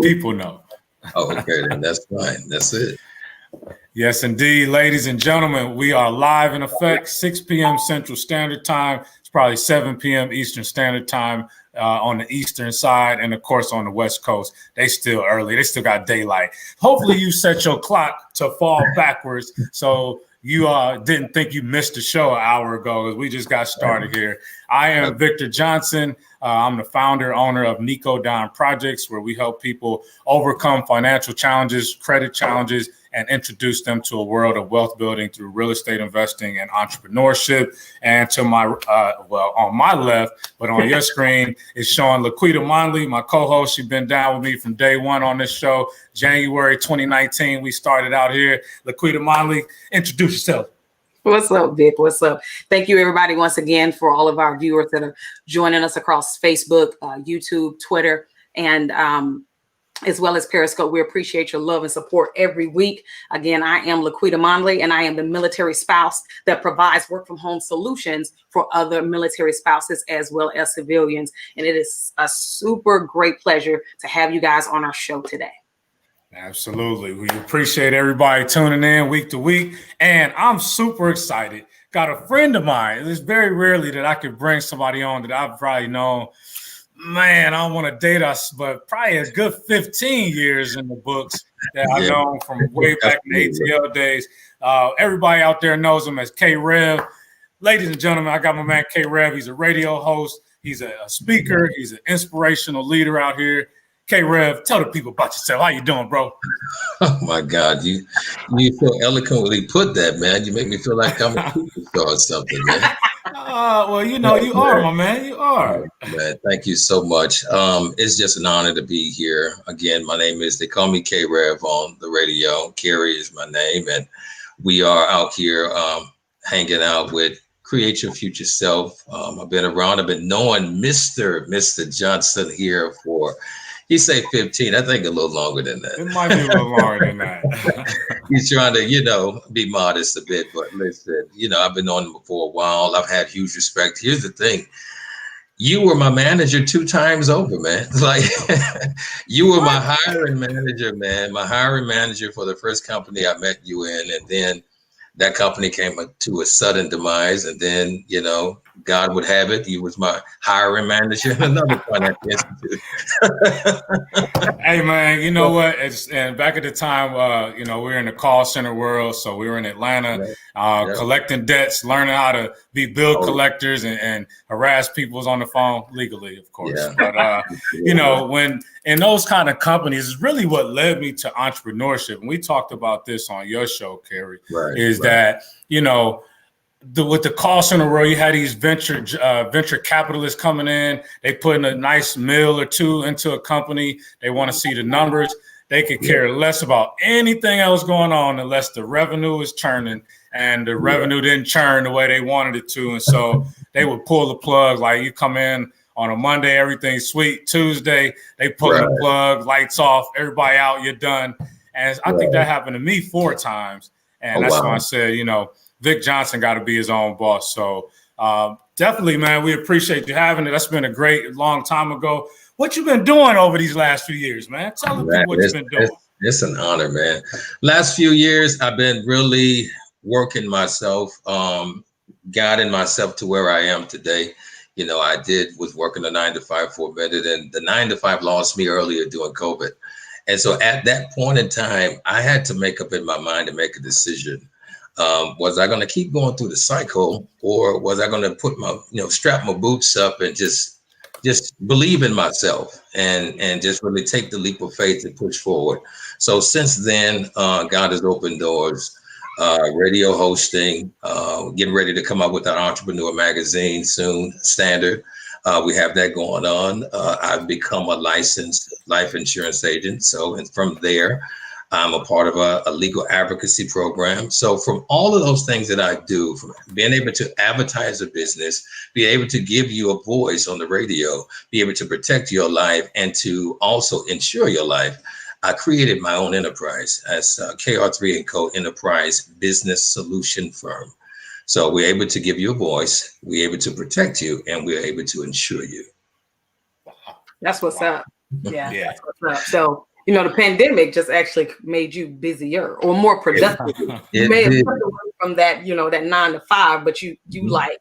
people know. Oh, okay, then that's fine. That's it. Yes, indeed, ladies and gentlemen, we are live in effect, 6 p.m. Central Standard Time. It's probably 7 p.m. Eastern Standard Time on the eastern side, and of course on the West Coast. They still early. They still got daylight. Hopefully you set your clock to fall backwards so you didn't think you missed the show an hour ago, because we just got started here. I am Victor Johnson. I'm the founder, owner of Nico Don Projects, where we help people overcome financial challenges, credit challenges, and introduce them to a world of wealth building through real estate investing and entrepreneurship. And to my, on my left, but on your screen, is showing Laquita Monley, my co-host. She's been down with me from day one on this show. January 2019, we started out here. Laquita Monley, introduce yourself. What's up, Vic? What's up? Thank you, everybody, once again, for all of our viewers that are joining us across Facebook, YouTube, Twitter, and as well as Periscope. We appreciate your love and support every week. Again, I am Laquita Monley, and I am the military spouse that provides work from home solutions for other military spouses as well as civilians. And it is a super great pleasure to have you guys on our show today. Absolutely. We appreciate everybody tuning in week to week. And I'm super excited. Got a friend of mine. It's very rarely that I could bring somebody on that I've probably known, man, I don't want to date us, but probably a good 15 years in the books that I've known from way back in the ATL days. Everybody out there knows him as Karey Rev. Ladies and gentlemen, I got my man Karey Rev. He's a radio host. He's a speaker. He's an inspirational leader out here. Karey Rev, tell the people about yourself. How you doing, bro? Oh my God, you so eloquently put that, man. You make me feel like I'm a superstar or something, man. Well, you know, you are, my man. You are. Man, thank you so much. It's just an honor to be here. Again, my name is, they call me K-Rev on the radio. Karey is my name, and we are out here hanging out with Create Your Future Self. I've been around. I've been knowing Mr. Johnson here for, he say 15. I think a little longer than that. It might be a little longer than that. He's trying to, be modest a bit, but listen, I've been on him for a while. I've had huge respect. Here's the thing. You were my manager 2 times over, man. Like, you were my hiring manager, man. My hiring manager for the first company I met you in. And then that company came to a sudden demise. And then, God would have it, he was my hiring manager in another financial institute. Hey, man, you know what? And back at the time, we were in the call center world. So we were in Atlanta, collecting debts, learning how to be bill collectors and harass people on the phone legally, of course. Yeah. But, when in those kind of companies is really what led me to entrepreneurship. And we talked about this on your show, Karey, that, with the call center world, you had these venture capitalists coming in. They put in a nice meal or two into a company. They want to see the numbers. They could care less about anything else going on unless the revenue is churning, and the revenue didn't churn the way they wanted it to. And so they would pull the plug. Like, you come in on a Monday, everything's sweet. Tuesday, they pull the plug, lights off, everybody out, you're done. And I think that happened to me 4 times. And that's why I said, Vic Johnson got to be his own boss. So definitely, man, we appreciate you having it. That's been a great long time ago. What you been doing over these last few years, man? Tell them what you've been doing. It's an honor, man. Last few years, I've been really working myself, guiding myself to where I am today. I was working a 9-to-5 for a minute, and the 9-to-5 lost me earlier during COVID. And so at that point in time, I had to make up in my mind to make a decision. Was I going to keep going through the cycle, or was I going to put my, strap my boots up and just believe in myself and just really take the leap of faith and push forward? So since then, God has opened doors, radio hosting, getting ready to come up with our Entrepreneur magazine soon, Standard. We have that going on. I've become a licensed life insurance agent. So from there, I'm a part of a legal advocacy program. So from all of those things that I do, from being able to advertise a business, be able to give you a voice on the radio, be able to protect your life, and to also insure your life, I created my own enterprise as KR3 & Co. Enterprise Business Solution Firm. So we're able to give you a voice, we're able to protect you, and we're able to insure you. That's what's up. Yeah. That's what's up. So, the pandemic just actually made you busier or more productive. You may have come away from that, that 9 to 5, but you like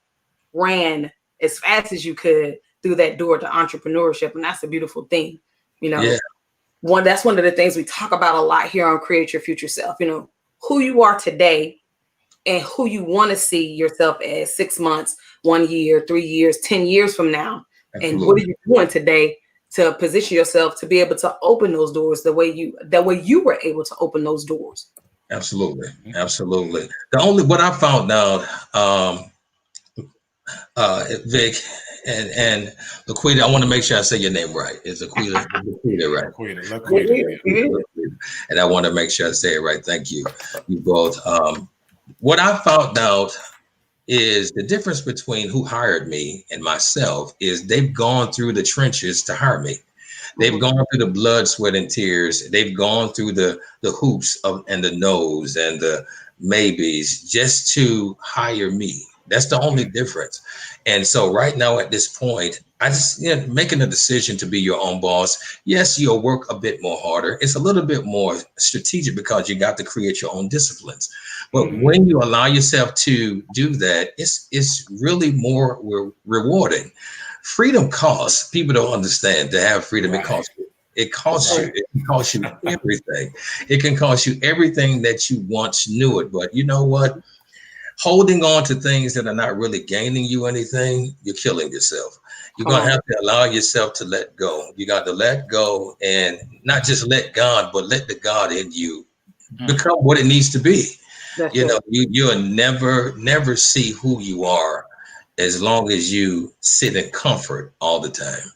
ran as fast as you could through that door to entrepreneurship. And that's a beautiful thing. That's one of the things we talk about a lot here on Create Your Future Self, who you are today and who you want to see yourself as 6 months, 1 year, 3 years, 10 years from now. Absolutely. And what are you doing today to position yourself to be able to open those doors the way you were able to open those doors? Absolutely. Absolutely. What I found out, Vic and Laquita, I want to make sure I say your name right. Is Laquita right? Laquita. And I want to make sure I say it right. Thank you. You both. What I found out is the difference between who hired me and myself is they've gone through the trenches to hire me. They've gone through the blood, sweat, and tears. They've gone through the hoops and the no's and the maybes just to hire me. That's the only difference. And so right now at this point, I just making a decision to be your own boss. Yes, you'll work a bit more harder. It's a little bit more strategic because you got to create your own disciplines. But when you allow yourself to do that, it's really more rewarding. Freedom costs. People don't understand to have freedom. Right. It costs you. It costs you everything. It can cost you everything that you once knew it. But you know what? Holding on to things that are not really gaining you anything, you're killing yourself. You're going to have to allow yourself to let go. You got to let go and not just let God, but let the God in you become what it needs to be. You'll never see who you are as long as you sit in comfort all the time.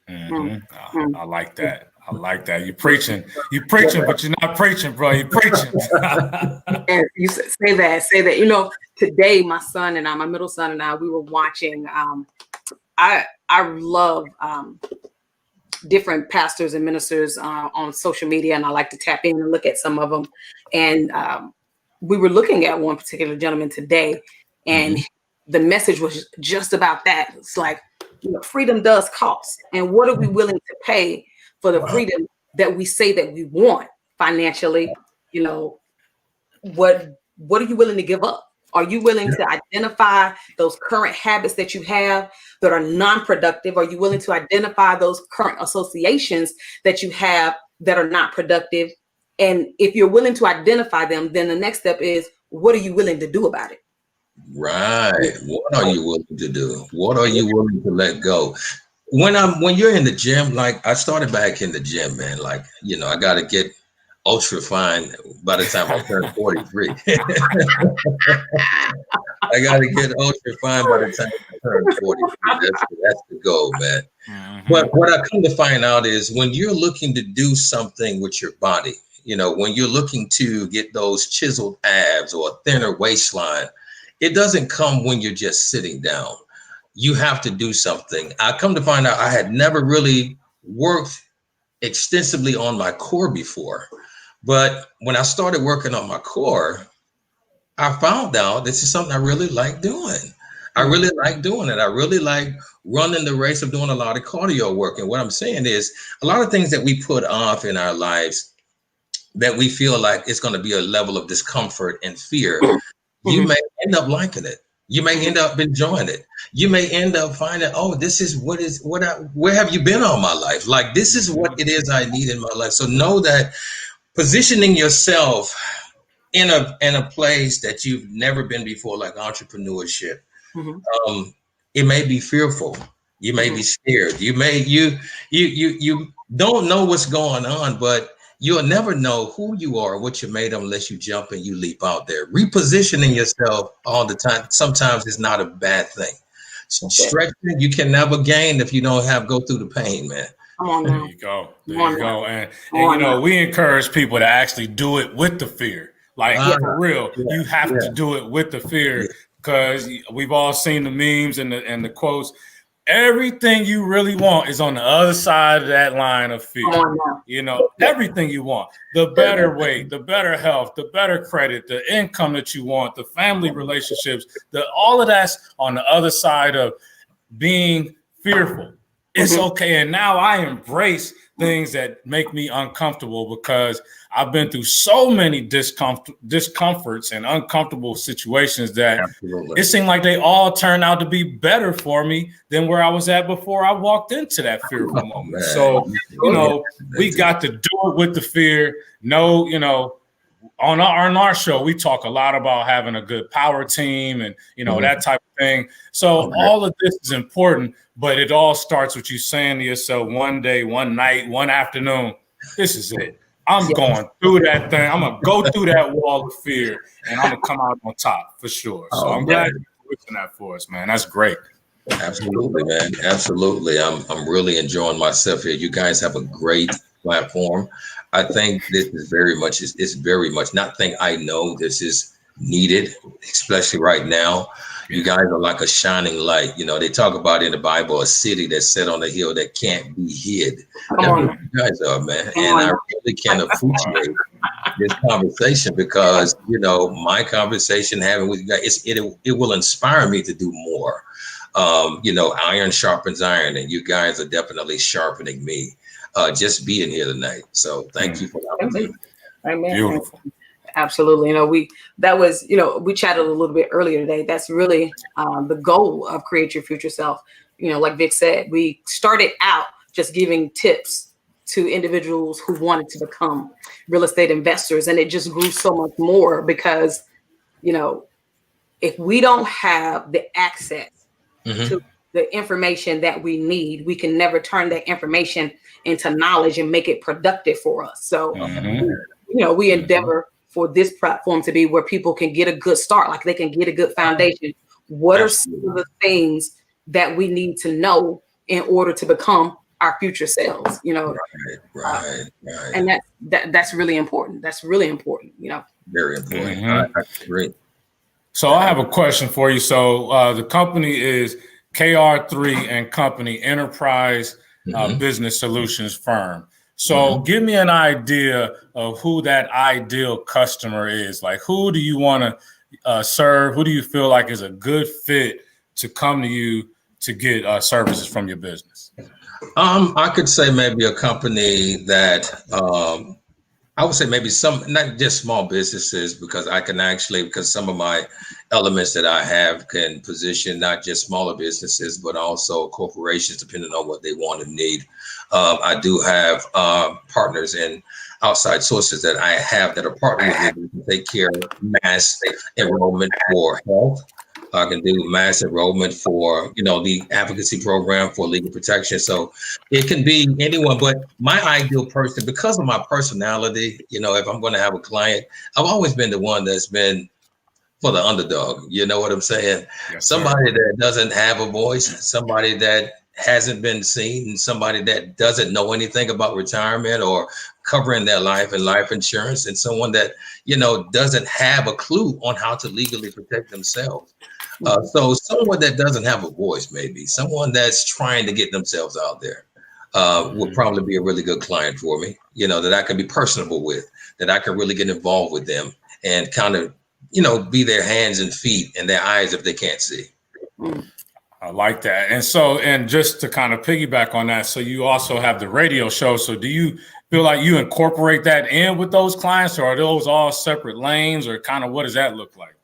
I like that. I like that. You're preaching, but you're not preaching, bro. You're preaching. And you say that. Today, my middle son and I, we were watching. I love different pastors and ministers on social media, and I like to tap in and look at some of them. And we were looking at one particular gentleman today, and the message was just about that. It's like, freedom does cost, and what are we willing to pay for the freedom that we say that we want financially? What are you willing to give up? Are you willing to identify those current habits that you have that are non-productive? Are you willing to identify those current associations that you have that are not productive? And if you're willing to identify them, then the next step is, what are you willing to do about it? Right. What are you willing to do? What are you willing to let go? When you're in the gym, like I started back in the gym, man, like, I got to get ultra fine by the time I turn 43. I got to get ultra fine by the time I turn 43. That's the goal, man. But what I come to find out is when you're looking to do something with your body, when you're looking to get those chiseled abs or a thinner waistline, it doesn't come when you're just sitting down. You have to do something. I come to find out I had never really worked extensively on my core before. But when I started working on my core, I found out this is something I really like doing. I really like doing it. I really like running the race of doing a lot of cardio work. And what I'm saying is a lot of things that we put off in our lives that we feel like it's going to be a level of discomfort and fear. You may end up liking it. You may end up enjoying it. You may end up finding, this is where have you been all my life? Like, this is what it is I need in my life. So know that positioning yourself in a place that you've never been before, like entrepreneurship, it may be fearful. You may be scared. You don't know what's going on, but you'll never know who you are, what you're made of, unless you jump and you leap out there. Repositioning yourself all the time sometimes is not a bad thing. Stretching, you can never gain if you don't go through the pain, man. Come on now. There you go. And we encourage people to actually do it with the fear. Like, for real, you have to do it with the fear, because we've all seen the memes and the quotes. Everything you really want is on the other side of that line of fear. Everything you want, the better weight, the better health, the better credit, the income that you want, the family relationships, all of that's on the other side of being fearful. It's okay. And now I embrace things that make me uncomfortable, because I've been through so many discomforts and uncomfortable situations that it seemed like they all turned out to be better for me than where I was at before I walked into that fearful moment. So, we got to do it with the fear. On our show, we talk a lot about having a good power team and, that type of thing. So all of this is important, but it all starts with you saying to yourself one day, one night, one afternoon, this is it. I'm going through that thing. I'm going to go through that wall of fear, and I'm going to come out on top for sure. So I'm glad you're pushing that for us, man. That's great. Absolutely, man. Absolutely. I'm really enjoying myself here. You guys have a great platform. I think this is very much, not think I know this is needed, especially right now. You guys are like a shining light. They talk about in the Bible, a city that's set on a hill that can't be hid. That's what you guys are, man. And I really can appreciate this conversation, because, my conversation having with you guys, it will inspire me to do more. Iron sharpens iron, and you guys are definitely sharpening me. Just being here tonight. So thank you for the opportunity. Amen. Beautiful. Absolutely. we chatted a little bit earlier today. That's really the goal of Create Your Future Self. Like Vic said, we started out just giving tips to individuals who wanted to become real estate investors. And it just grew so much more because, if we don't have the access to the information that we need, we can never turn that information into knowledge and make it productive for us. So, we endeavor for this platform to be where people can get a good start, like they can get a good foundation. What are some of the things that we need to know in order to become our future selves? Right. And that's really important. That's really important. Very important. I agree. So I have a question for you. So the company is KR3 and Company Enterprise Business Solutions Firm. So give me an idea of who that ideal customer is. Like, who do you want to serve? Who do you feel like is a good fit to come to you to get services from your business? I could say maybe a company that I would say maybe not just small businesses, because some of my elements that I have can position not just smaller businesses, but also corporations, depending on what they want and need. I do have partners and outside sources that I have that are partnering with me to take care of mass enrollment for health. I can do mass enrollment for, the advocacy program for legal protection. So it can be anyone, but my ideal person, because of my personality, if I'm going to have a client, I've always been the one that's been for the underdog. You know what I'm saying? Yes, somebody that doesn't have a voice, somebody that hasn't been seen, and somebody that doesn't know anything about retirement or covering their life and life insurance, and someone that, doesn't have a clue on how to legally protect themselves. So someone that doesn't have a voice, maybe someone that's trying to get themselves out there, would probably be a really good client for me, that I can be personable with, that I can really get involved with them and kind of, be their hands and feet and their eyes if they can't see. I like that. And just to kind of piggyback on that, so you also have the radio show. So do you feel like you incorporate that in with those clients, or are those all separate lanes, or kind of what does that look like?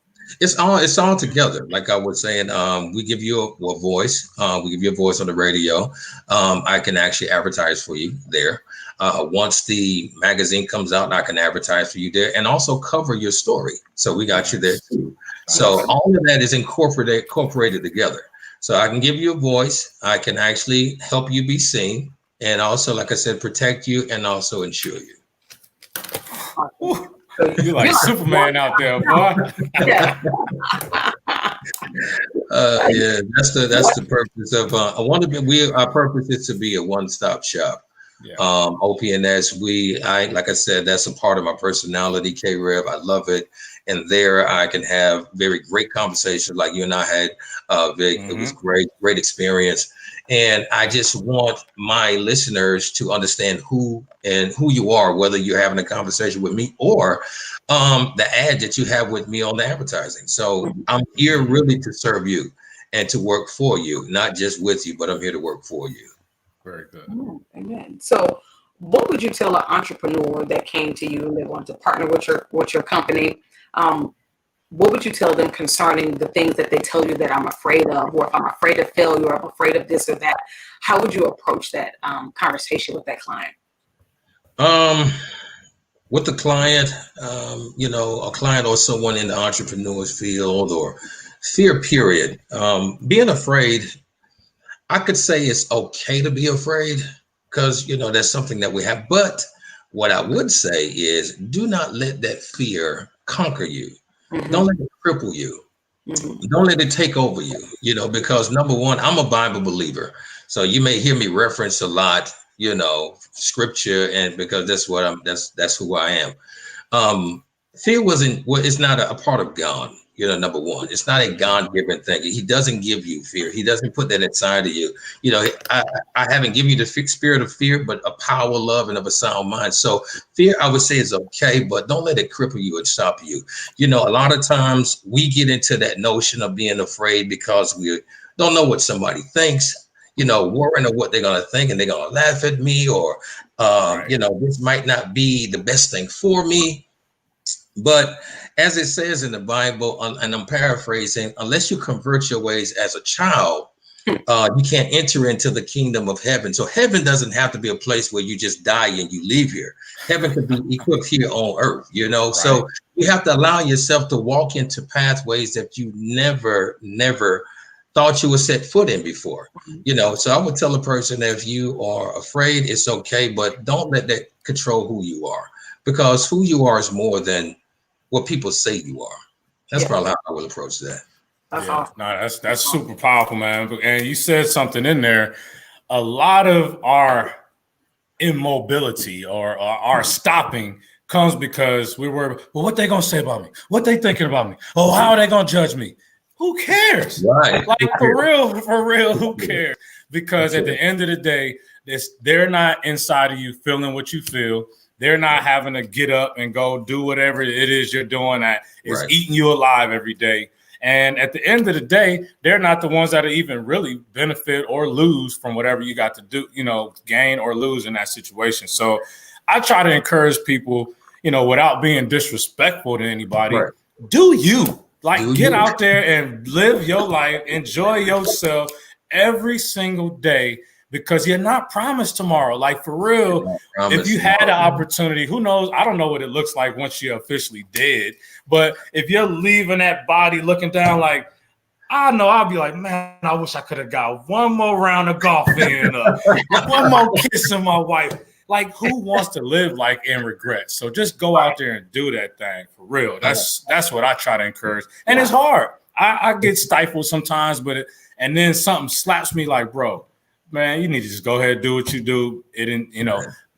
It's all together. Like I was saying, we give you a voice. We give you a voice on the radio. I can actually advertise for you there. Once the magazine comes out, I can advertise for you there and also cover your story. So we got you there too. So all of that is incorporated together. So I can give you a voice. I can actually help you be seen. And also, like I said, protect you and also insure you. You're like Superman out there, boy. Yeah, that's the purpose of our purpose is to be a one-stop shop. Yeah. OPNS, like I said, that's a part of my personality, K-Rev. I love it. And there I can have very great conversations like you and I had, Vic. It was great experience. And I just want my listeners to understand who you are, whether you're having a conversation with me or the ad that you have with me on the advertising. So I'm here really to serve you and to work for you, not just with you, but I'm here to work for you. Very good. Amen. So what would you tell an entrepreneur that came to you and they wanted to partner with your company? What would you tell them concerning the things that they tell you that I'm afraid of, or if I'm afraid of failure, or I'm afraid of this or that? How would you approach that conversation with that client? With the client, a client or someone in the entrepreneur's field or fear period, being afraid, I could say it's okay to be afraid because, that's something that we have. But what I would say is do not let that fear conquer you. Mm-hmm. Don't let it cripple you. Mm-hmm. Don't let it take over you, because number one, I'm a Bible believer. So you may hear me reference a lot, scripture, and because that's who I am. Fear it's not a part of God. Number one, it's not a God-given thing. He doesn't give you fear. He doesn't put that inside of you. I haven't given you the spirit of fear, but a power, love, and of a sound mind. So fear, I would say, is okay, but don't let it cripple you and stop you. A lot of times we get into that notion of being afraid because we don't know what somebody thinks, worrying of what they're going to think, and they're going to laugh at me, or, this might not be the best thing for me. But as it says in the Bible, and I'm paraphrasing, unless you convert your ways as a child, you can't enter into the kingdom of heaven. So heaven doesn't have to be a place where you just die and you leave here. Heaven could be equipped here on earth, Right. So you have to allow yourself to walk into pathways that you never thought you would set foot in before. So I would tell a person that if you are afraid, it's okay, but don't let that control who you are, because who you are is more than what people say you are. That's probably how I would approach that. That's awesome. No, that's super powerful, man. And you said something in there. A lot of our immobility or our stopping comes because we were, well, what they gonna say about me? What they thinking about me? Oh, how are they gonna judge me? Who cares? Right. Like for real, who cares? Because at the end of the day, they're not inside of you feeling what you feel. They're not having to get up and go do whatever it is you're doing that is eating you alive every day. And at the end of the day, they're not the ones that even really benefit or lose from whatever you got to do, gain or lose in that situation. So I try to encourage people, without being disrespectful to anybody, do you. Get out there and live your life, enjoy yourself every single day, because you're not promised tomorrow. Like for real, if you had the opportunity, who knows? I don't know what it looks like once you're officially dead. But if you're leaving that body looking down, like, I know I'll be like, man, I wish I could have got one more round of golf in, one more kiss of my wife. Like, who wants to live in regret? So just go out there and do that thing for real. That's what I try to encourage. And it's hard. I get stifled sometimes, and then something slaps me like, bro, man, you need to just go ahead and do what you do.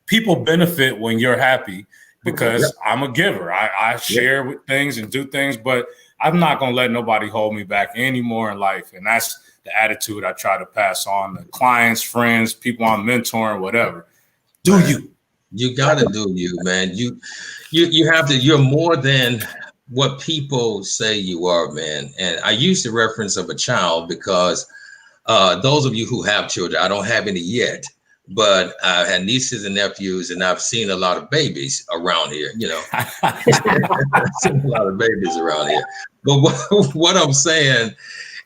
People benefit when you're happy, because I'm a giver. I share with things and do things, but I'm not going to let nobody hold me back anymore in life. And that's the attitude I try to pass on to clients, friends, people I'm mentoring, whatever. Do you. You got to do you, man. You have to, you're more than what people say you are, man. And I use the reference of a child because those of you who have children, I don't have any yet, but I had nieces and nephews, and I've seen a lot of babies around here, I've seen a lot of babies around here. But what I'm saying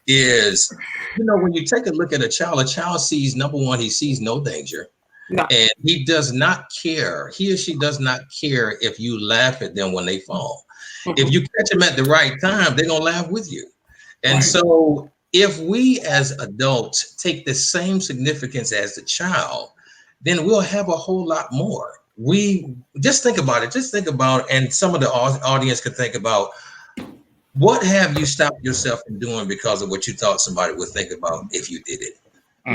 is, when you take a look at a child sees, number one, he sees no danger. No. And he does not care. He or she does not care if you laugh at them when they fall. Mm-hmm. If you catch them at the right time, they're going to laugh with you. And so if we as adults take the same significance as the child, then we'll have a whole lot more. We just think about it. And some of the audience could think about, what have you stopped yourself from doing because of what you thought somebody would think about if you did it?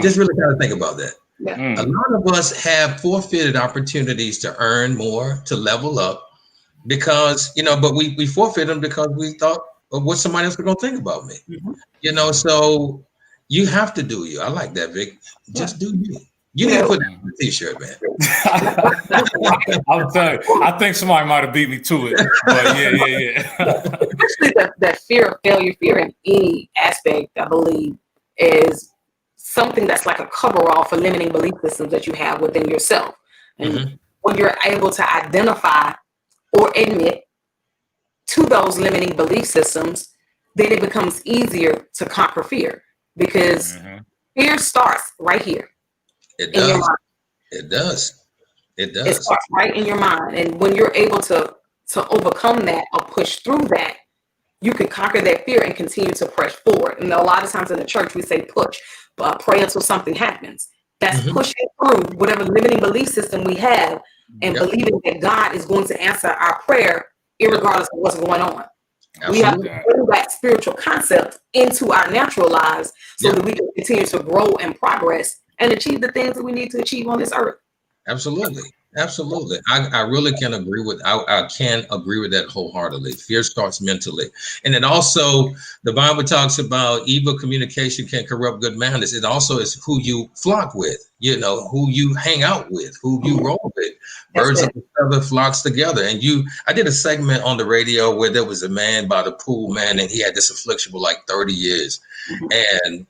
Just really kind of think about that. Yeah. A lot of us have forfeited opportunities to earn more, to level up, because, but we forfeit them because we thought of what somebody else was going to think about me. Mm-hmm. So you have to do you. I like that, Vic. Just do you. You need to put that on a t-shirt, man. I'm telling you, I think somebody might have beat me to it. But yeah. Actually, that fear of failure, fear in any aspect, I believe, is something that's like a coverall for limiting belief systems that you have within yourself. And when you're able to identify or admit to those limiting belief systems, then it becomes easier to conquer fear, because fear starts right here. It does. It does. It does. It starts right in your mind. And when you're able to overcome that or push through that, you can conquer that fear and continue to press forward. And a lot of times in the church, we say push, but pray until something happens. That's pushing through whatever limiting belief system we have and believing that God is going to answer our prayer irregardless of what's going on. Absolutely. We have to bring that spiritual concept into our natural lives so that we can continue to grow and progress and achieve the things that we need to achieve on this earth. Absolutely. Absolutely. I really can agree with, I can agree with that wholeheartedly. Fear starts mentally. And it also, the Bible talks about evil communication can corrupt good manners. It also is who you flock with, you know, who you hang out with, who you roll with. Birds of a feather flocks together. And I did a segment on the radio where there was a man by the pool, man, and he had this affliction for like 30 years. And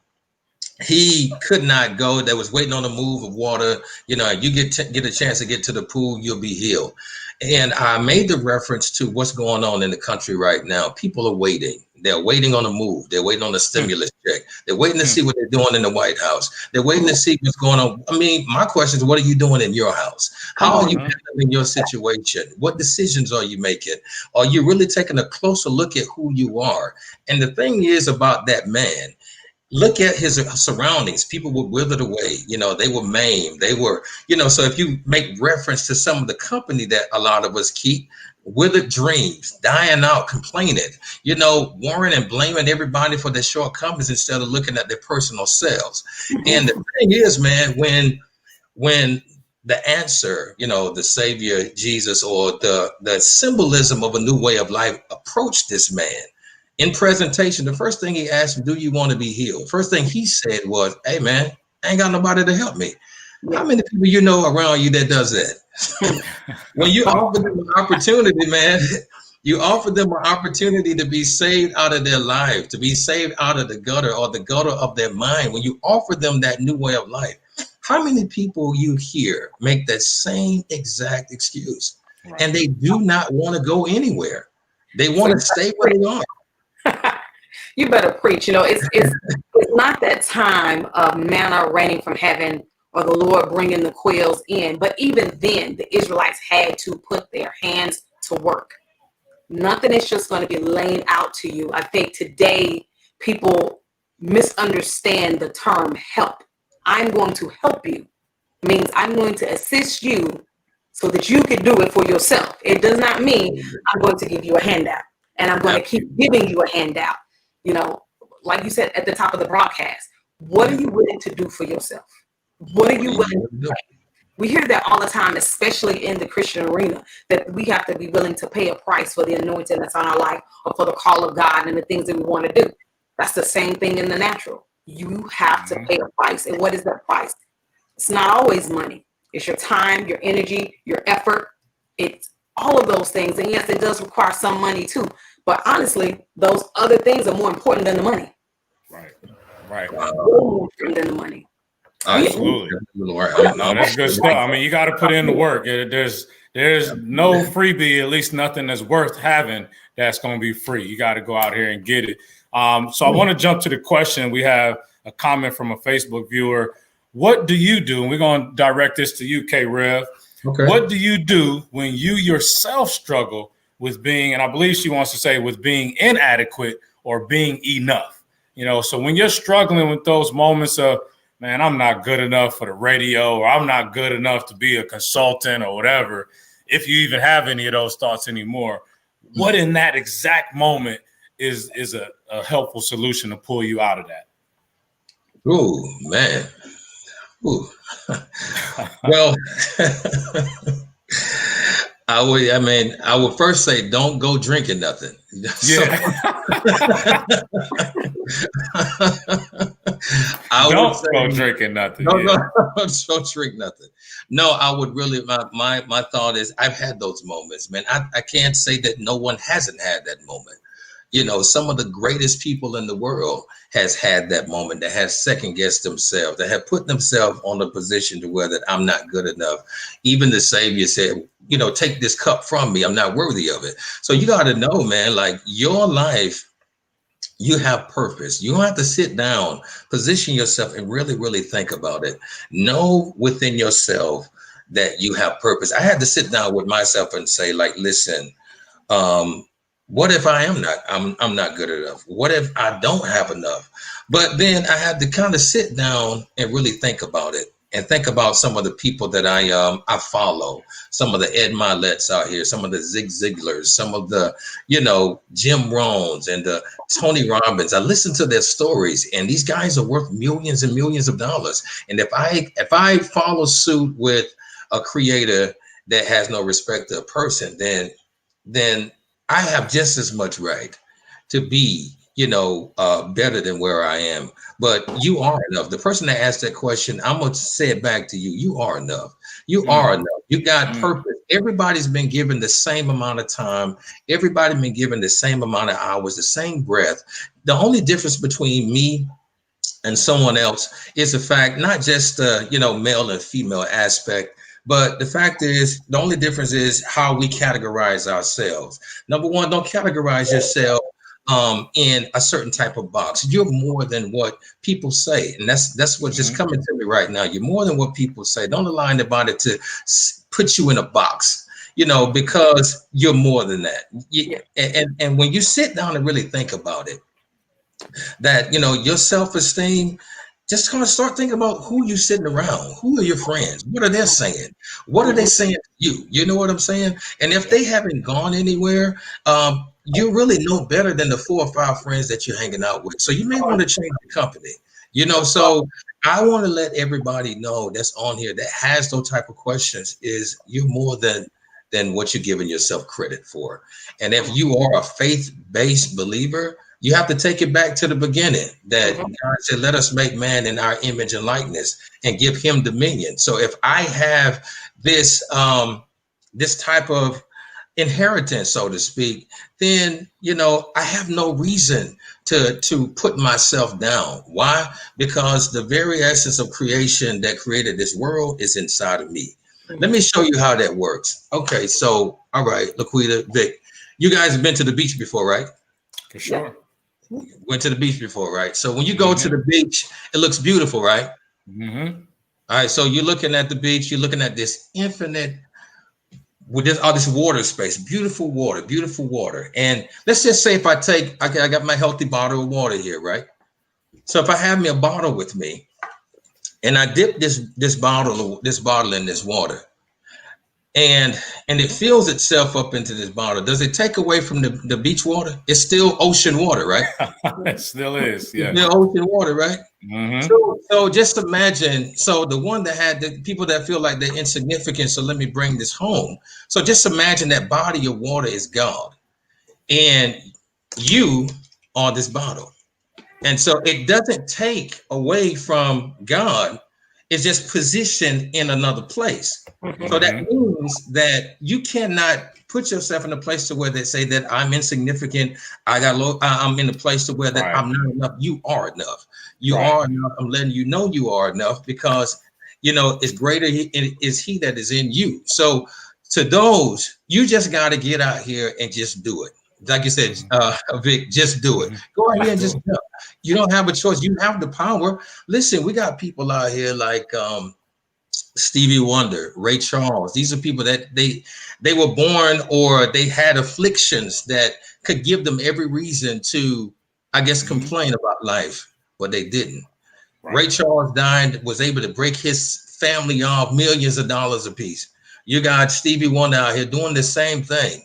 he could not go. That was waiting on a move of water. You know, you get a chance to get to the pool, you'll be healed. And I made the reference to what's going on in the country right now. People are waiting. They're waiting on a move. They're waiting on a stimulus check. They're waiting to see what they're doing in the White House. They're waiting to see what's going on. I mean, my question is, what are you doing in your house? How are you handling your situation? What decisions are you making? Are you really taking a closer look at who you are? And the thing is about that man, look at his surroundings. People were withered away. You know, they were maimed. They were, you know, so if you make reference to some of the company that a lot of us keep, withered dreams, dying out, complaining, you know, worrying and blaming everybody for their shortcomings instead of looking at their personal selves. And the thing is, man, when the answer, you know, the Savior, Jesus, or the symbolism of a new way of life approached this man, in presentation, the first thing he asked him, do you want to be healed? First thing he said was, hey, man, I ain't got nobody to help me. How many people you know around you that does that? When you offer them an opportunity, man, you offer them an opportunity to be saved out of their life, to be saved out of the gutter or the gutter of their mind. When you offer them that new way of life, how many people you hear make that same exact excuse? And they do not want to go anywhere. They want to stay where they are. You better preach. You know, it's not that time of manna raining from heaven or the Lord bringing the quails in. But even then, the Israelites had to put their hands to work. Nothing is just going to be laying out to you. I think today people misunderstand the term help. I'm going to help you means I'm going to assist you so that you can do it for yourself. It does not mean I'm going to give you a handout. And I'm going to keep giving you a handout. You know, like you said at the top of the broadcast, what are you willing to do for yourself? What are you willing to do? We hear that all the time, especially in the Christian arena, that we have to be willing to pay a price for the anointing that's on our life or for the call of God and the things that we want to do. That's the same thing in the natural. You have to pay a price. And what is that price? It's not always money. It's your time, your energy, your effort. It's all of those things. And yes, it does require some money too. But honestly, those other things are more important than the money. Right. More important than the money. Absolutely. No, that's good stuff. I mean, you got to put in the work. There's no freebie, at least nothing that's worth having that's going to be free. You got to go out here and get it. So I want to jump to the question. We have a comment from a Facebook viewer. What do you do? And we're going to direct this to you, Karey Rev. Okay. What do you do when you yourself struggle with being, and I believe she wants to say with being inadequate or being enough? You know, so when you're struggling with those moments of, man, I'm not good enough for the radio, or I'm not good enough to be a consultant or whatever, if you even have any of those thoughts anymore, what in that exact moment is a helpful solution to pull you out of that? Oh, man. Ooh. Well, I would first say, don't go drinking nothing. Yeah. Don't go drinking nothing. Don't drink nothing. No, I would really, my thought is, I've had those moments, man. I can't say that no one hasn't had that moment. Some of the greatest people in the world has had that moment, that has second guessed themselves, that have put themselves on a position to where that I'm not good enough. Even the Savior said, take this cup from me. I'm not worthy of it. So you got to know, man, like your life, you have purpose. You don't have to sit down, position yourself, and really, really think about it. Know within yourself that you have purpose. I had to sit down with myself and say, like, listen, what if I am not, I'm not good enough? What if I don't have enough? But then I had to kind of sit down and really think about it, and think about some of the people that I follow, some of the Ed Milet's out here, some of the Zig Ziglars, some of the, Jim Rohns and the Tony Robbins. I listen to their stories, and these guys are worth millions and millions of dollars. And if I follow suit with a creator that has no respect to a person, then I have just as much right to be, better than where I am. But you are enough. The person that asked that question, I'm going to say it back to you. You are enough. You are enough. You got purpose. Everybody's been given the same amount of time. Everybody's been given the same amount of hours, the same breath. The only difference between me and someone else is the fact, not just the, male and female aspect, but the fact is, the only difference is how we categorize ourselves. Number one, don't categorize yourself in a certain type of box. You're more than what people say. And that's what's just coming to me right now. You're more than what people say. Don't allow anybody to put you in a box, because you're more than that. And when you sit down and really think about it, that, your self-esteem, just kind of start thinking about who you're sitting around. Who are your friends? What are they saying? What are they saying to you? You know what I'm saying? And if they haven't gone anywhere, you really know better than the 4 or 5 friends that you're hanging out with. So you may want to change the company, So I want to let everybody know that's on here that has those type of questions is you're more than what you're giving yourself credit for. And if you are a faith-based believer, you have to take it back to the beginning that God said, let us make man in our image and likeness and give him dominion. So if I have this type of inheritance, so to speak, then, I have no reason to put myself down. Why? Because the very essence of creation that created this world is inside of me. Let me show you how that works. Okay, so, all right, Laquita, Vic, you guys have been to the beach before, right? For sure. Went to the beach before, right? So when you go to the beach, it looks beautiful, right? All right, so you're looking at the beach, you're looking at this infinite, with all this water space, beautiful water. And let's just say if I got my healthy bottle of water here, right? So if I have me a bottle with me, and I dip this bottle in this water, and it fills itself up into this bottle, does it take away from the beach water? It's still ocean water, right? It still is, yeah. It's still ocean water, right? So just imagine, so the one that had the people that feel like they're insignificant, so let me bring this home. So just imagine that body of water is God, and you are this bottle. And so it doesn't take away from God. It's just positioned in another place. So that means that you cannot put yourself in a place to where they say that I'm insignificant. I'm in a place to where that I'm not enough. You are enough. You are enough. I'm letting you know you are enough because, it's greater is he that is in you. So to those, you just got to get out here and just do it. Like you said, Vic, just do it. Go out here and just do it. You don't have a choice. You have the power. Listen, we got people out here like Stevie Wonder, Ray Charles. These are people that they were born or they had afflictions that could give them every reason to, I guess, complain about life, but they didn't. Ray Charles died, was able to break his family off millions of dollars apiece. You got Stevie Wonder out here doing the same thing.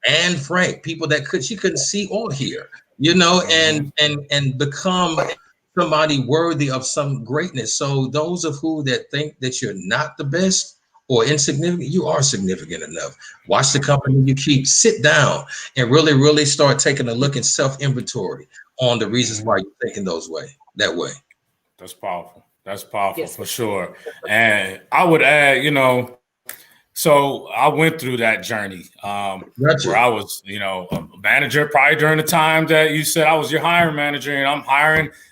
Anne Frank, people that she couldn't see or hear, and become somebody worthy of some greatness. So those of who that think that you're not the best or insignificant, you are significant enough. Watch the company you keep, sit down and really, really start taking a look and self-inventory on the reasons why you're thinking that way. That's powerful. That's powerful for sure. And I would add, so I went through that journey where I was, manager probably during the time that you said I was your hiring manager, and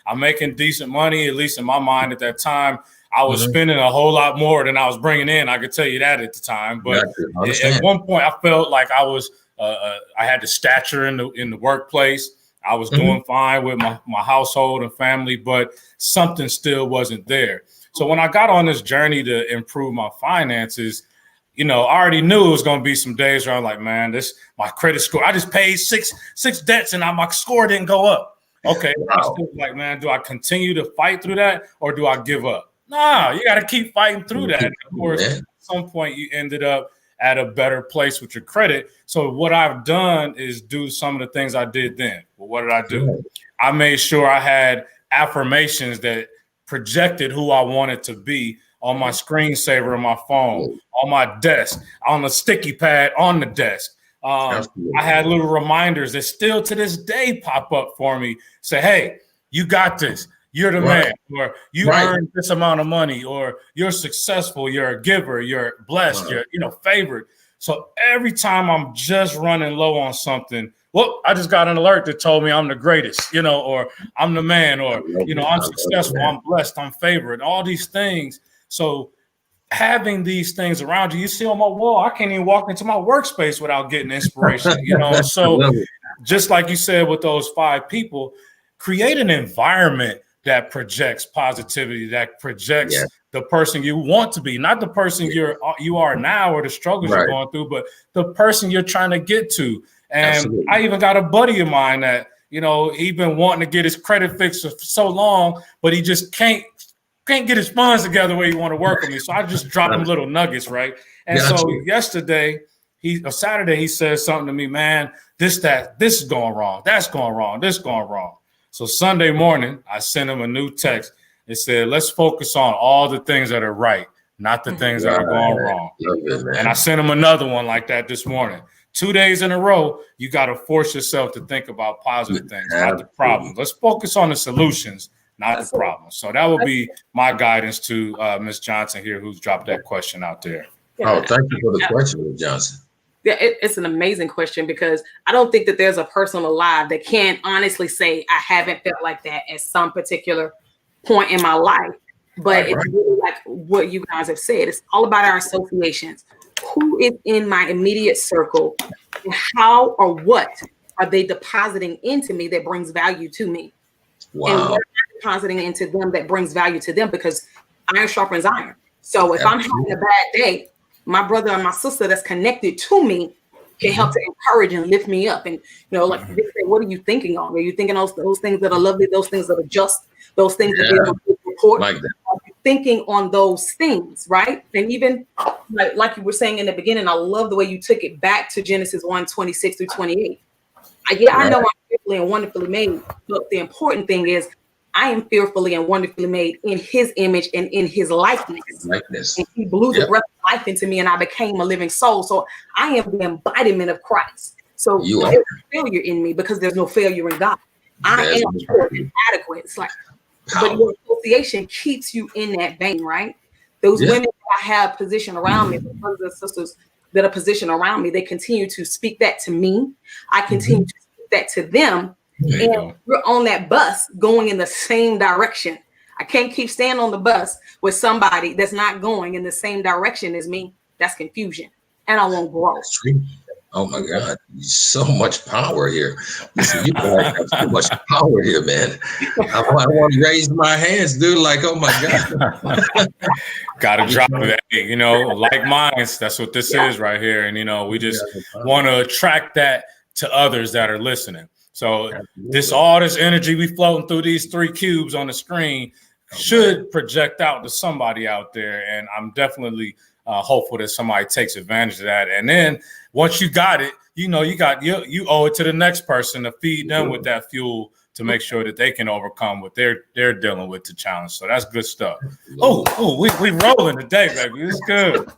I'm making decent money, at least in my mind at that time. I was spending a whole lot more than I was bringing in. I could tell you that at the time. But at one point, I felt like I was I had the stature in the workplace. I was doing fine with my household and family, but something still wasn't there. So when I got on this journey to improve my finances, I already knew it was going to be some days where I'm like, man, my credit score, I just paid six debts and my score didn't go up. Okay. Wow. I'm still like, man, do I continue to fight through that or do I give up? No, you got to keep fighting through that. And of course, at some point you ended up at a better place with your credit. So what I've done is do some of the things I did then. Well, what did I do? I made sure I had affirmations that projected who I wanted to be on my screensaver on my phone, on my desk, on the sticky pad on the desk. I had little reminders that still to this day pop up for me. Say, hey, you got this. You're the man, or you earned this amount of money, or you're successful, you're a giver, you're blessed, you're favored. So every time I'm just running low on something, well, I just got an alert that told me I'm the greatest, or I'm the man, or I'm successful, I'm blessed, I'm favored, all these things. So having these things around you see on my wall, I can't even walk into my workspace without getting inspiration, So just like you said with those 5 people, create an environment that projects positivity, that projects the person you want to be, not the person you are now or the struggles you're going through, but the person you're trying to get to. And I even got a buddy of mine that, he's been wanting to get his credit fixed for so long, but he just can't get his funds together where he want to work with me. So I just drop him little nuggets, right? And so Saturday, he said something to me, man, this is going wrong. That's going wrong. This is going wrong. So Sunday morning, I sent him a new text. It said, let's focus on all the things that are right, not the things that are going wrong. And I sent him another one like that this morning. 2 days in a row, you got to force yourself to think about positive things, not the problems. Let's focus on the solutions, not the problems. So that would be my guidance to Ms. Johnson here, who's dropped that question out there. Oh, thank you for the question, Ms. Johnson. Yeah, it's an amazing question because I don't think that there's a person alive that can honestly say I haven't felt like that at some particular point in my life. But it's really like what you guys have said. It's all about our associations. Who is in my immediate circle and how or what are they depositing into me that brings value to me? Wow. And what am I depositing into them that brings value to them? Because iron sharpens iron. So if I'm having a bad day, my brother and my sister that's connected to me can help to encourage and lift me up. And, like, they say, what are you thinking on? Are you thinking those things that are lovely, those things that are just, those things that they don't report? Like that. Are you thinking on those things, right? And even like you were saying in the beginning, I love the way you took it back to Genesis 1:26 through 28. I know I'm fearfully and wonderfully made, but the important thing is I am fearfully and wonderfully made in his image and in his likeness. And he blew the breath of life into me and I became a living soul. So I am the embodiment of Christ. So there's failure in me because there's no failure in God. I am adequate. It's like, but your association keeps you in that vein, right? Those women that I have positioned around me, the brothers and sisters that are positioned around me, they continue to speak that to me. I continue to speak that to them. And we're on that bus going in the same direction. I can't keep staying on the bus with somebody that's not going in the same direction as me. That's confusion. And I won't grow. Oh my God, so much power here. Listen, you guys have so much power here, man. I want to raise my hands, dude. Like, oh my God. Gotta drop that, like minds. That's what this is right here. And, we just want to attract that to others that are listening. So all this energy we floating through these 3 cubes on the screen should project out to somebody out there. And I'm definitely hopeful that somebody takes advantage of that. And then once you got it, you owe it to the next person to feed them with that fuel to make sure that they can overcome what they're dealing with the challenge. So that's good stuff. We rolling today, baby. It's good.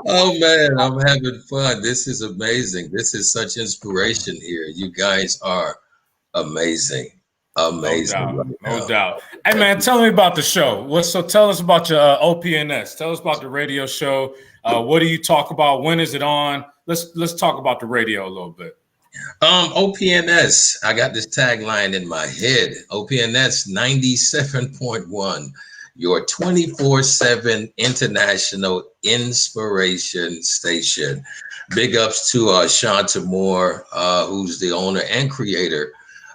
Oh man, I'm having fun. This is amazing. This is such inspiration here. You guys are amazing. Amazing. No doubt. Hey man, tell me about the show. So tell us about your OPNS. Tell us about the radio show. What do you talk about? When is it on? Let's talk about the radio a little bit. OPNS. I got this tagline in my head. OPNS 97.1, your 24/7 international inspiration station. Big ups to Shanta Moore, who's the owner and creator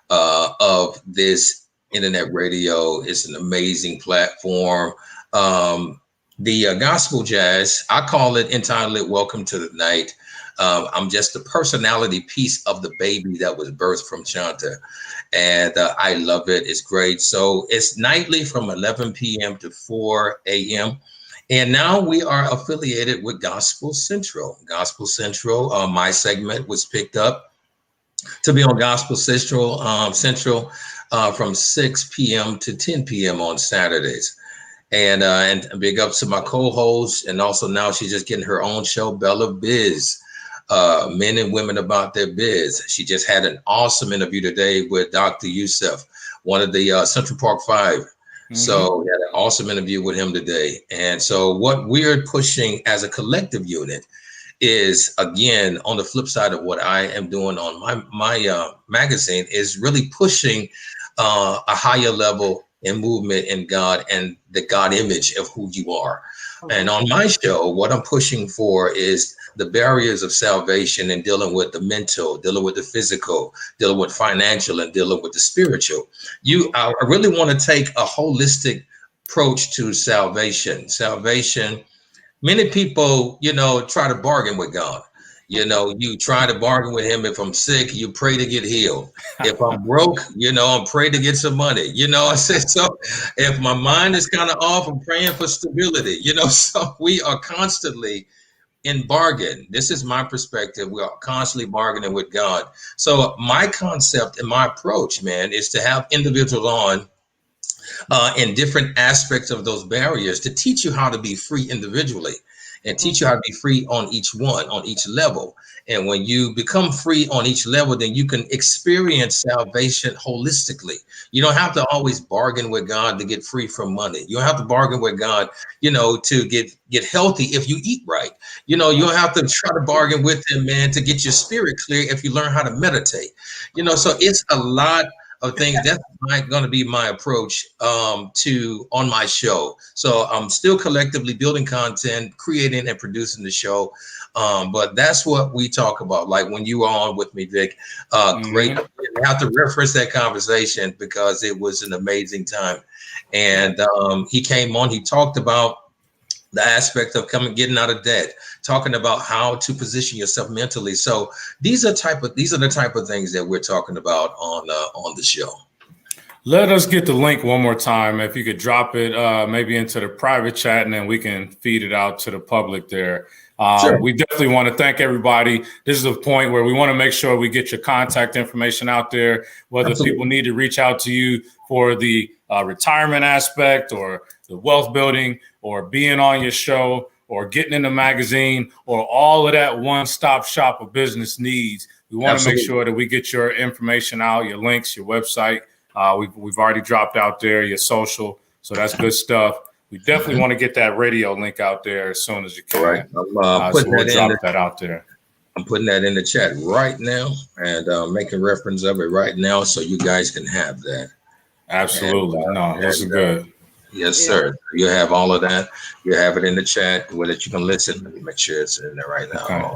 of this internet radio. It's an amazing platform. The gospel jazz, I call it entitled Welcome to the Night. I'm just the personality piece of the baby that was birthed from Shanta, and I love it. It's great. So it's nightly from 11 p.m. to 4 a.m. And now we are affiliated with Gospel Central. Gospel Central, my segment was picked up to be on Gospel Central, from 6 p.m. to 10 p.m. on Saturdays. And big up to my co-host, and also now she's just getting her own show, Bella Biz, men and women about their biz. She just had an awesome interview today with Dr. Youssef, one of the Central Park Five. Mm-hmm. So we had an awesome interview with him today. And so what we're pushing as a collective unit is, again, on the flip side of what I am doing on my magazine, is really pushing a higher level and movement in God and the God image of who you are. Okay. And on my show, what I'm pushing for is the barriers of salvation and dealing with the mental, dealing with the physical, dealing with financial, and dealing with the spiritual. I really want to take a holistic approach to salvation. Many people, try to bargain with God. You try to bargain with him. If I'm sick, you pray to get healed. If I'm broke, I'm praying to get some money. I said, so if my mind is kind of off, I'm praying for stability. So we are constantly in bargain. This is my perspective. We are constantly bargaining with God. So my concept and my approach, man, is to have individuals on in different aspects of those barriers to teach you how to be free individually and teach you how to be free on each level. And when you become free on each level, then you can experience salvation holistically. You don't have to always bargain with God to get free from money. You don't have to bargain with God, to get healthy if you eat right. You don't have to try to bargain with him, man, to get your spirit clear if you learn how to meditate. So it's a lot of things. That's going to be my approach on my show. So I'm still collectively building content, creating and producing the show. But that's what we talk about. Like when you were on with me, Vic, great. I have to reference that conversation because it was an amazing time. And he came on, he talked about the aspect of getting out of debt, talking about how to position yourself mentally. So these are the type of things that we're talking about on the show. Let us get the link one more time. If you could drop it maybe into the private chat, and then we can feed it out to the public there. Sure. We definitely want to thank everybody. This is a point where we want to make sure we get your contact information out there, whether Absolutely. People need to reach out to you for the retirement aspect or the wealth building or being on your show or getting in the magazine or all of that one-stop shop of business needs. We want Absolutely. To make sure that we get your information out, your links, your website. We've already dropped out there, your social. So that's good stuff. We definitely want to get that radio link out there as soon as you can. Right. We'll drop that out there. I'm putting that in the chat right now and making reference of it right now so you guys can have that. Absolutely. This is good. Yes, sir. You have all of that. You have it in the chat where that you can listen. Let me make sure it's in there right now.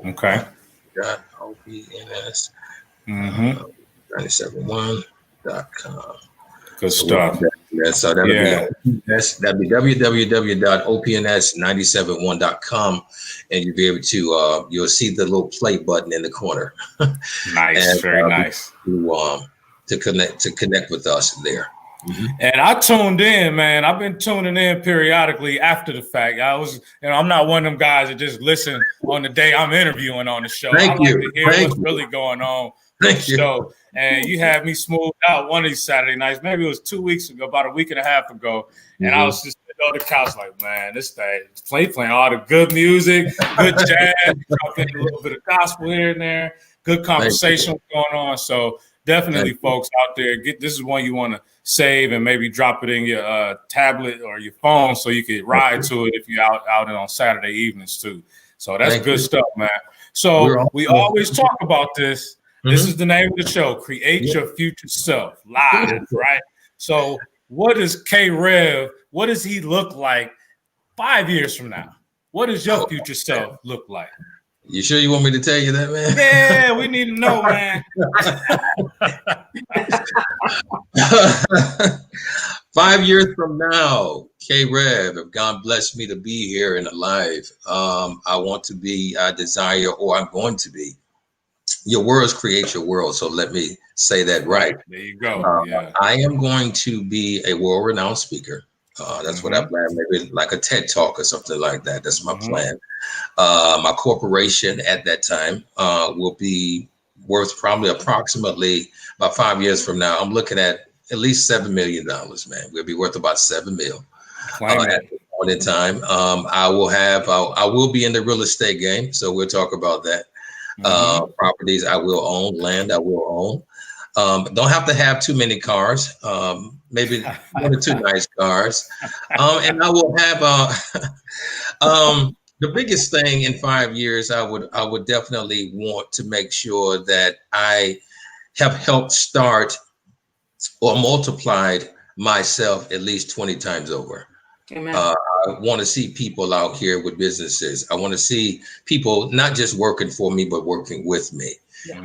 Okay. Got OPNS 971.com. Good stuff. So that'd be www.opns971.com, and you'll be able to you'll see the little play button in the corner. Nice, and, very nice. To connect with us there. Mm-hmm. And I tuned in, man. I've been tuning in periodically after the fact. I'm not one of them guys that just listen on the day I'm interviewing on the show. I like to hear what's really going on on the show. And you had me smoothed out one of these Saturday nights. Maybe it was 2 weeks ago, about a week and a half ago. And I was just on the couch like, man, this thing playing all the good music, good jazz, dropping a little bit of gospel here and there, good conversation going on. So definitely, folks out there, this is one you want to save and maybe drop it in your tablet or your phone so you could ride to it if you're out on Saturday evenings too. So that's good stuff, man. So we always talk about this. This is the name of the show, Create Your Future Self, live, right? So what does K-Rev, what does he look like 5 years from now? What does your future self look like? You sure you want me to tell you that, man? Yeah, we need to know, man. 5 years from now, K-Rev, if God bless me to be here and alive, I want to be, I desire, or I'm going to be. Your words create your world. So let me say that right. There you go. I am going to be a world-renowned speaker. That's what I plan, maybe like a TED Talk or something like that. That's my plan. My corporation at that time will be worth probably approximately about 5 years from now. I'm looking at least $7 million, man. We'll be worth about $7 million at this point in time. I will be in the real estate game, so we'll talk about that. Properties I will own, land I will own. Don't have to have too many cars. Maybe 1 or 2 nice cars. And I will have the biggest thing in 5 years. I would definitely want to make sure that I have helped start or multiplied myself at least 20 times over. Amen. I want to see people out here with businesses. I want to see people not just working for me, but working with me,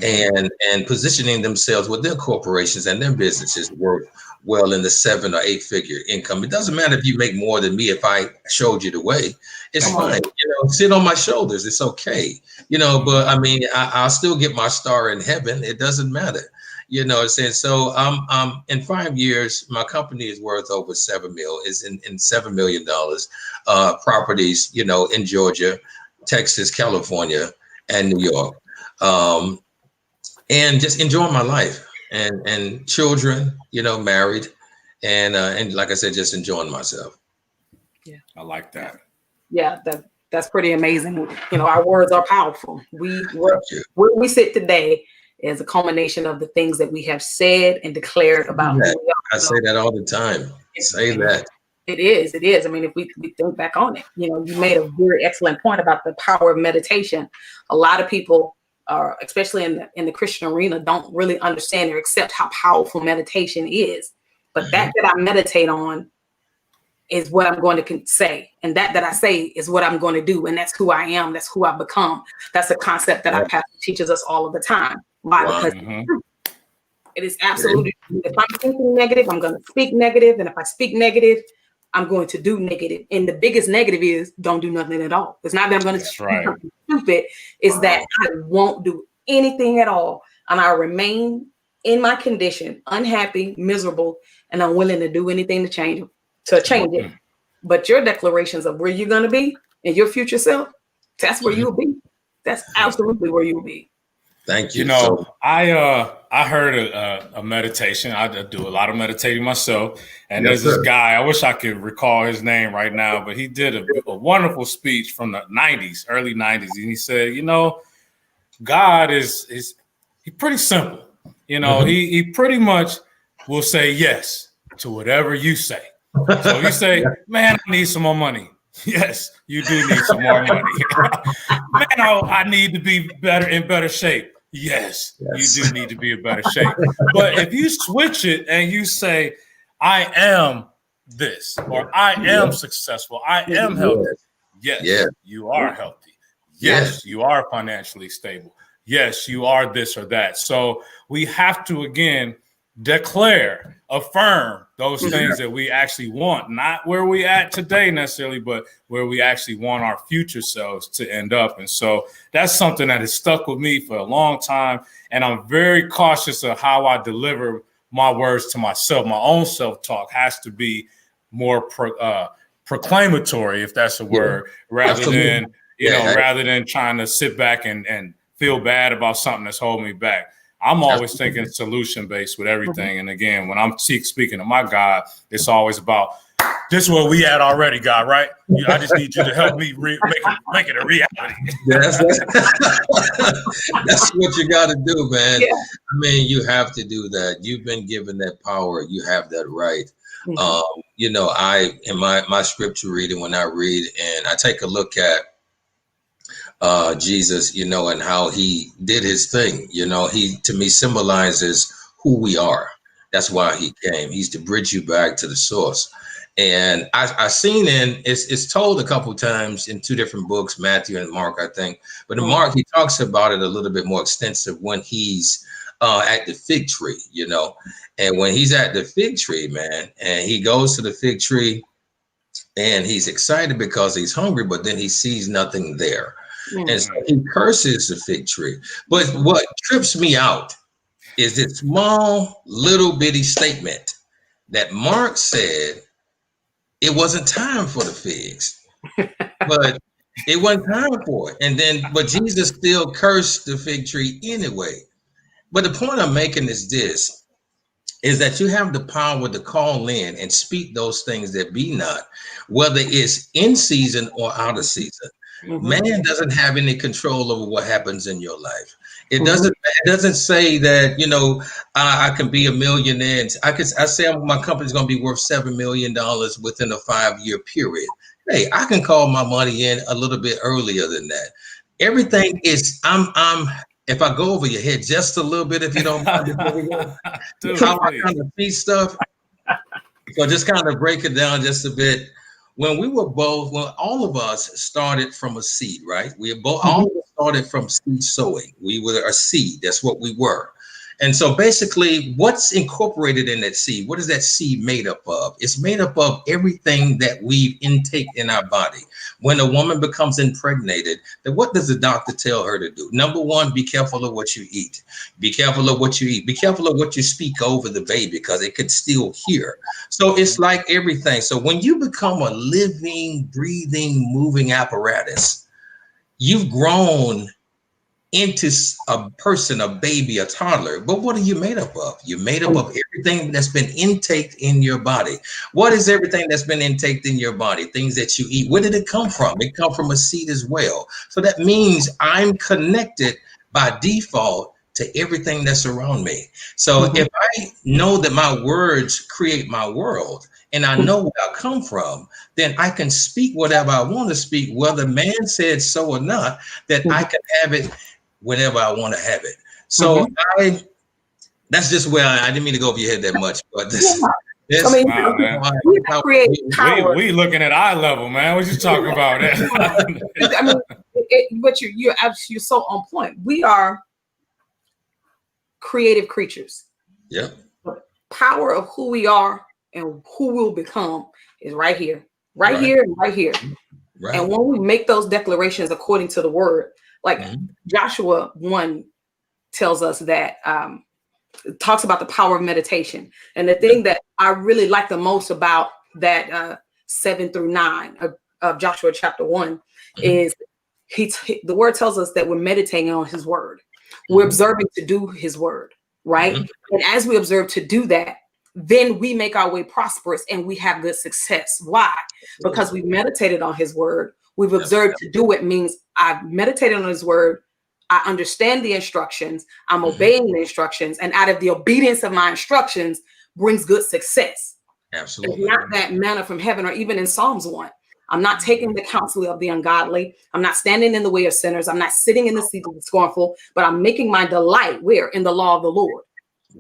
and positioning themselves with their corporations and their businesses work well in the 7 or 8 figure income. It doesn't matter if you make more than me. If I showed you the way, it's fine. Sit on my shoulders. It's okay. But I mean, I'll still get my star in heaven. It doesn't matter. You know what I'm saying? So in 5 years, my company is worth over $7 million, is in $7 million properties, in Georgia, Texas, California, and New York. And just enjoying my life and children, married, and like I said, just enjoying myself. Yeah. I like that. Yeah, that's pretty amazing. Our words are powerful. Where we sit today is a culmination of the things that we have said and declared about who we are. I say that all the time. Say that. It is. I mean, if we think back on it, you made a very excellent point about the power of meditation. A lot of people are, especially in the Christian arena, don't really understand or accept how powerful meditation is. But that I meditate on is what I'm going to say. And that I say is what I'm going to do. And that's who I am. That's who I've become. That's a concept that our pastor teaches us all of the time. Why? Because it is absolutely true. If I'm thinking negative, I'm going to speak negative. And if I speak negative, I'm going to do negative. And the biggest negative is don't do nothing at all. It's not that I'm going to do something stupid. It's that I won't do anything at all. And I remain in my condition, unhappy, miserable, and unwilling to do anything to change it. But your declarations of where you're going to be and your future self, that's where you'll be. That's absolutely where you'll be. Thank you. I heard a meditation. I do a lot of meditating myself. And there's this guy, I wish I could recall his name right now, but he did a wonderful speech from the 90s, early 90s. And he said, God is pretty simple. He pretty much will say yes to whatever you say. So you say, man, I need some more money. Yes, you do need some more money. Man, I need to be in better shape. Yes, you do need to be in better shape. But if you switch it and you say, I am this, or I am successful, I am healthy. Yes, you are healthy. Yes, you are financially stable. Yes, you are this or that. So we have to, again, declare, affirm those things that we actually want, not where we at today necessarily, but where we actually want our future selves to end up. And so that's something that has stuck with me for a long time. And I'm very cautious of how I deliver my words to myself. My own self-talk has to be more proclamatory, if that's a word, rather than trying to sit back and feel bad about something that's holding me back. I'm always thinking solution-based with everything. And again, when I'm speaking to my God, it's always about This is where we at already, God, right? I just need you to help me make it a reality. That's what you got to do, man. Yeah. I mean, you have to do that. You've been given that power. You have that right. Mm-hmm. You know, in my scripture reading, when I read and I take a look at Jesus, you know, and how he did his thing, you know, he to me symbolizes who we are. That's why he came. He's to bridge you back to the source. And I seen it's told a couple times in two different books, Matthew and Mark, I think. But in Mark, he talks about it a little bit more extensive when he's at the fig tree, you know. And when he's at the fig tree, man, and he goes to the fig tree and he's excited because he's hungry, but then he sees nothing there. Mm-hmm. And so he curses the fig tree. But what trips me out is this small little bitty statement that Mark said it wasn't time for the figs, but it wasn't time for it. But Jesus still cursed the fig tree anyway. But the point I'm making is this, is that you have the power to call in and speak those things that be not, whether it's in season or out of season. Mm-hmm. Man doesn't have any control over what happens in your life. It doesn't say that, you know, I can be a millionaire. I say my company's going to be worth $7 million within a 5-year period. Hey, I can call my money in a little bit earlier than that. Everything is, if I go over your head just a little bit, if you don't mind, how I kind of see stuff. So just kind of break it down just a bit. When all of us started from a seed, right? We both all started from seed sowing. We were a seed. That's what we were. And so basically, what's incorporated in that seed? What is that seed made up of? It's made up of everything that we intake in our body. When a woman becomes impregnated, then what does the doctor tell her to do? Number one, be careful of what you eat. Be careful of what you eat. Be careful of what you speak over the baby, because it could still hear. So it's like everything. So when you become a living, breathing, moving apparatus, you've grown into a person, a baby, a toddler. But what are you made up of? You're made up of everything that's been intaked in your body. What is everything that's been intaked in your body? Things that you eat. Where did it come from? It come from a seed as well. So that means I'm connected by default to everything that's around me. So if I know that my words create my world, and I know where I come from, then I can speak whatever I want to speak, whether man said so or not, that I can have it whenever I want to have it. So that's just where I didn't mean to go over your head that much, but we looking at eye level, man. What you talking about? I mean, but you're so on point. We are creative creatures. Yeah. The power of who we are and who we'll become is right here, here, and right here. Right. And when we make those declarations according to the word, like Joshua 1 tells us that, talks about the power of meditation. And the thing that I really like the most about that 7 through 9 of Joshua chapter 1 is the word tells us that we're meditating on his word. We're observing to do his word, right? And as we observe to do that, then we make our way prosperous and we have good success. Why? Because we've meditated on his word. We've observed to do it means I've meditated on his word. I understand the instructions. I'm obeying the instructions. And out of the obedience of my instructions brings good success. Absolutely. It's not that manna from heaven, or even in Psalms 1. I'm not taking the counsel of the ungodly. I'm not standing in the way of sinners. I'm not sitting in the seat of the scornful, but I'm making my delight where? In the law of the Lord.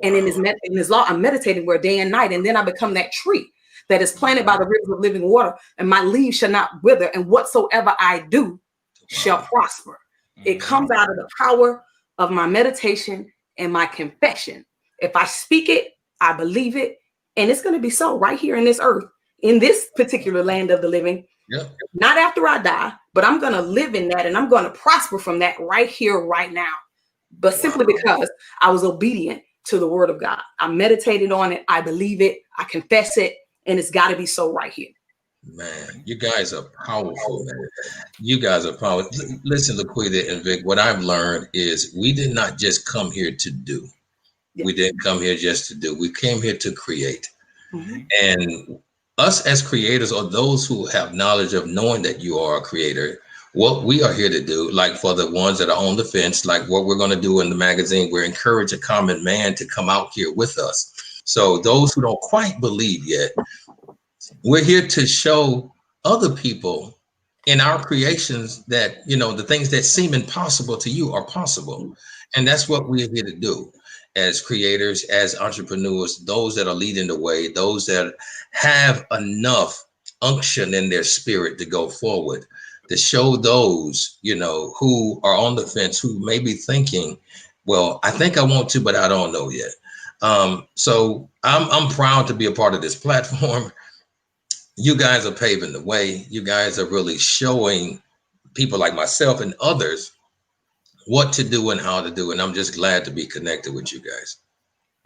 And in his law, I'm meditating where day and night. And then I become that tree that is planted by the rivers of living water, and my leaves shall not wither, and whatsoever I do shall prosper. It comes out of the power of my meditation and my confession. If I speak it, I believe it, and it's going to be so right here in this earth, in this particular land of the living. Yep. Not after I die, but I'm going to live in that, and I'm going to prosper from that right here, right now. But simply because I was obedient to the word of God. I meditated on it. I believe it. I confess it. And it's got to be so right here. Man, you guys are powerful, man. You guys are powerful. Listen, Laquita and Vic, what I've learned is we did not just come here to do. Yeah. We didn't come here just to do. We came here to create. And us as creators, or those who have knowledge of knowing that you are a creator, what we are here to do, like for the ones that are on the fence, like what we're going to do in the magazine, we're encourage a common man to come out here with us. So those who don't quite believe yet, we're here to show other people in our creations that, you know, the things that seem impossible to you are possible. And that's what we're here to do as creators, as entrepreneurs, those that are leading the way, those that have enough unction in their spirit to go forward, to show those, you know, who are on the fence, who may be thinking, well, I think I want to, but I don't know yet. So I'm proud to be a part of this platform. You guys are paving the way. You guys are really showing people like myself and others what to do and how to do. And I'm just glad to be connected with you guys.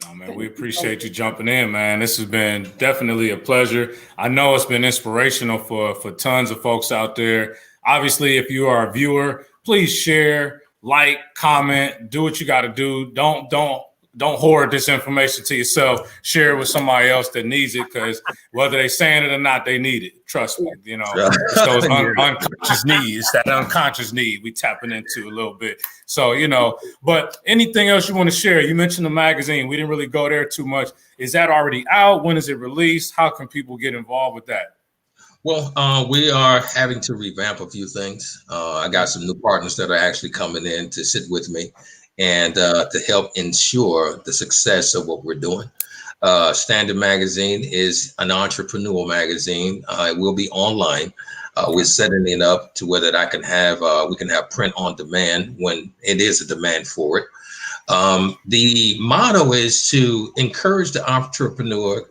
Oh, man, we appreciate you jumping in, man. This has been definitely a pleasure. I know it's been inspirational for tons of folks out there. Obviously, if you are a viewer, please share, like, comment, do what you got to do. Don't hoard this information to yourself. Share it with somebody else that needs it, because whether they're saying it or not, they need it. Trust me. You know, it's those unconscious needs. It's that unconscious need we tapping into a little bit. So, you know, but anything else you want to share? You mentioned the magazine. We didn't really go there too much. Is that already out? When is it released? How can people get involved with that? Well, we are having to revamp a few things. I got some new partners that are actually coming in to sit with me and to help ensure the success of what we're doing. Standard Magazine is an entrepreneurial magazine. It will be online. We're setting it up to where that I can have, we can have print on demand when it is a demand for it. The motto is to encourage the entrepreneur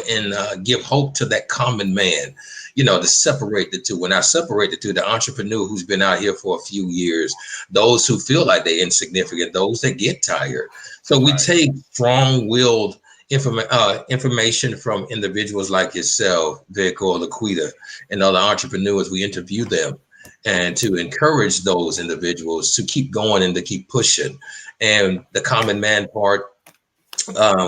and give hope to that common man, you know, to separate the two. When I separate the two, the entrepreneur who's been out here for a few years, those who feel like they're insignificant, those that get tired. So we take strong-willed information from individuals like yourself, Vic or Laquita, and other entrepreneurs. We interview them and to encourage those individuals to keep going and to keep pushing. And the common man part,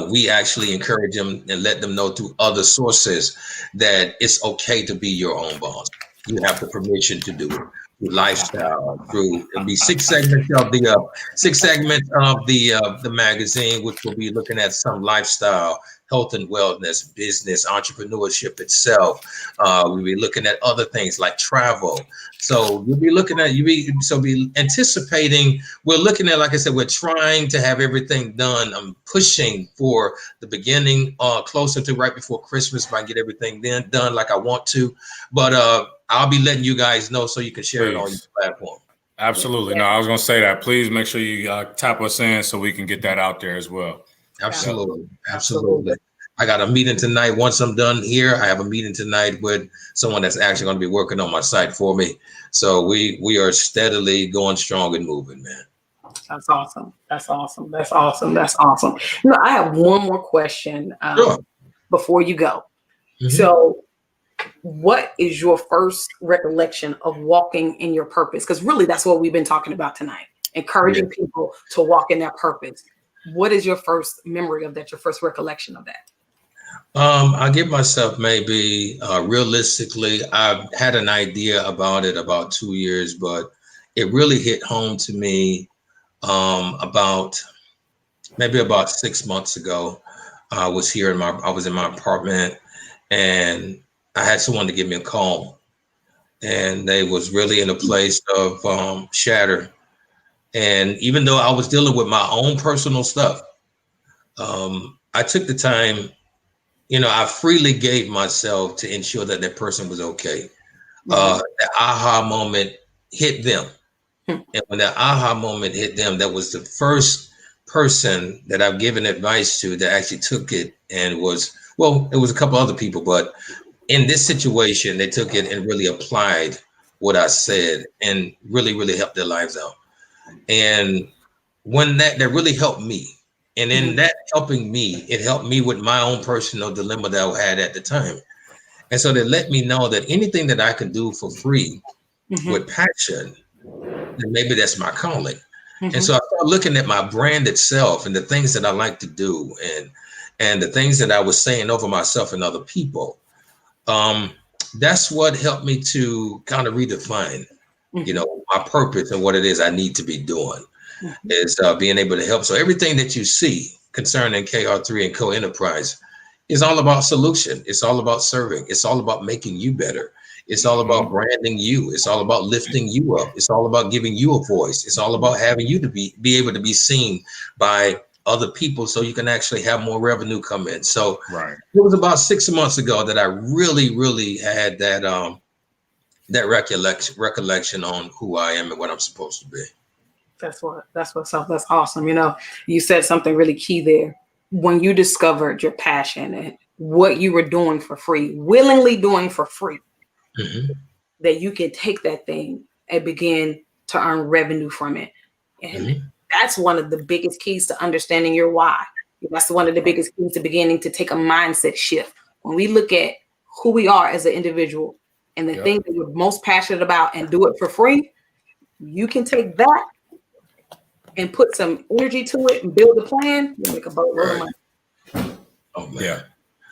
we actually encourage them and let them know through other sources that it's okay to be your own boss. You have the permission to do it. Through lifestyle, through it'll be six segments of the magazine, which will be looking at some lifestyle, health and wellness, business, entrepreneurship itself. We'll be looking at other things like travel. So you'll be looking at, be anticipating. We're looking at, like I said, we're trying to have everything done. I'm pushing for the beginning, closer to right before Christmas, if I get everything done like I want to. But I'll be letting you guys know so you can share it on your platform. Absolutely. No, I was going to say that. Please make sure you tap us in so we can get that out there as well. Absolutely. Absolutely. I got a meeting tonight. Once I'm done here, I have a meeting tonight with someone that's actually going to be working on my site for me. So we are steadily going strong and moving, man. That's awesome. That's awesome. That's awesome. That's awesome. You know, I have one more question before you go. Mm-hmm. So what is your first recollection of walking in your purpose? Because really, that's what we've been talking about tonight, encouraging people to walk in their purpose. What is your first memory of that, your first recollection of that? I give myself maybe realistically, I've had an idea about it about 2 years, but it really hit home to me about 6 months ago. I was in my apartment, and I had someone to give me a call, and they was really in a place of shatter. And even though I was dealing with my own personal stuff, I took the time, you know, I freely gave myself to ensure that that person was okay. Mm-hmm. The aha moment hit them. And when that aha moment hit them, that was the first person that I've given advice to that actually took it and it was a couple other people, but in this situation, they took it and really applied what I said and really, really helped their lives out. And when that really helped me. And in that helping me, it helped me with my own personal dilemma that I had at the time. And so they let me know that anything that I can do for free with passion, then maybe that's my calling. And so I started looking at my brand itself and the things that I like to do and the things that I was saying over myself and other people. That's what helped me to kind of redefine, my purpose and what it is I need to be doing is being able to help. So everything that you see concerning KR3 and Co-Enterprise is all about solution. It's all about serving. It's all about making you better. It's all about branding you. It's all about lifting you up. It's all about giving you a voice. It's all about having you to be able to be seen by other people so you can actually have more revenue come in. So it was about 6 months ago that I really had that that recollection on who I am and what I'm supposed to be. That's what's up. That's awesome. You said something really key there. When you discovered your passion and what you were doing for free, willingly doing for free, that you can take that thing and begin to earn revenue from it. And that's one of the biggest keys to understanding your why. That's one of the biggest keys to beginning to take a mindset shift. When we look at who we are as an individual and the thing that we're most passionate about and do it for free, you can take that and put some energy to it and build a plan, you'll make a boatload of money. Oh, man. Yeah.